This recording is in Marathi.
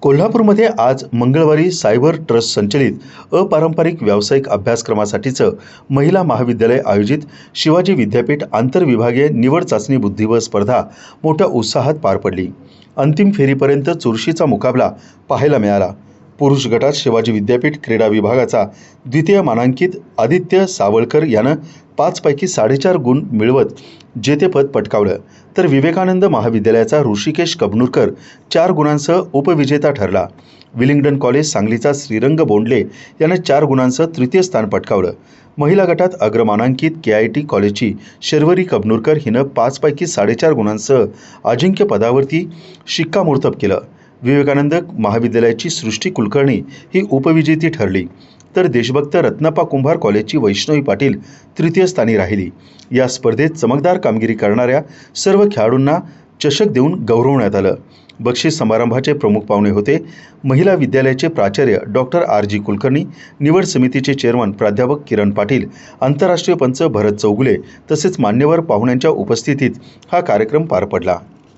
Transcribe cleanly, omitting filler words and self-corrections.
कोल्हापूरमध्ये आज मंगळवारी सायबर ट्रस्ट संचलित अपारंपरिक व्यावसायिक अभ्यासक्रमासाठीचं महिला महाविद्यालय आयोजित शिवाजी विद्यापीठ आंतरविभागीय निवड चाचणी बुद्धिबळ स्पर्धा मोठ्या उत्साहात पार पडली। अंतिम फेरीपर्यंत चुरशीचा मुकाबला पाहायला मिळाला। पुरुष गटात शिवाजी विद्यापीठ क्रीडा विभागाचा द्वितीय मानांकित आदित्य सावळकर यानं 5 पैकी 4.5 गुण मिळवत जेतेपद पटकावलं, तर विवेकानंद महाविद्यालयाचा ऋषिकेश कबनूरकर 4 गुणांसह उपविजेता ठरला। विलिंग्डन कॉलेज सांगलीचा श्रीरंग बोंडले यानं 4 गुणांसह तृतीय स्थान पटकावलं। महिला गटात अग्रमानांकित KIT कॉलेजची शर्वरी कबनूरकर हिनं 5 पैकी 4.5 गुणांसह अजिंक्य पदावरती शिक्कामोर्तब केलं। विवेकानंद महाविद्यालयाची सृष्टी कुलकर्णी ही उपविजेती ठरली, तर देशभक्त रत्नप्पा कुंभार कॉलेजची वैष्णवी पाटील तृतीय स्थानी राहिली। या स्पर्धेत चमकदार कामगिरी करणाऱ्या सर्व खेळाडूंना चषक देऊन गौरवण्यात आलं। बक्षीस समारंभाचे प्रमुख पाहुणे होते महिला विद्यालयाचे प्राचार्य डॉक्टर RG कुलकर्णी, निवड समितीचे चेअरमन प्राध्यापक किरण पाटील, आंतरराष्ट्रीय पंच भरत चौगुले तसेच मान्यवर पाहुण्यांच्या उपस्थितीत हा कार्यक्रम पार पडला।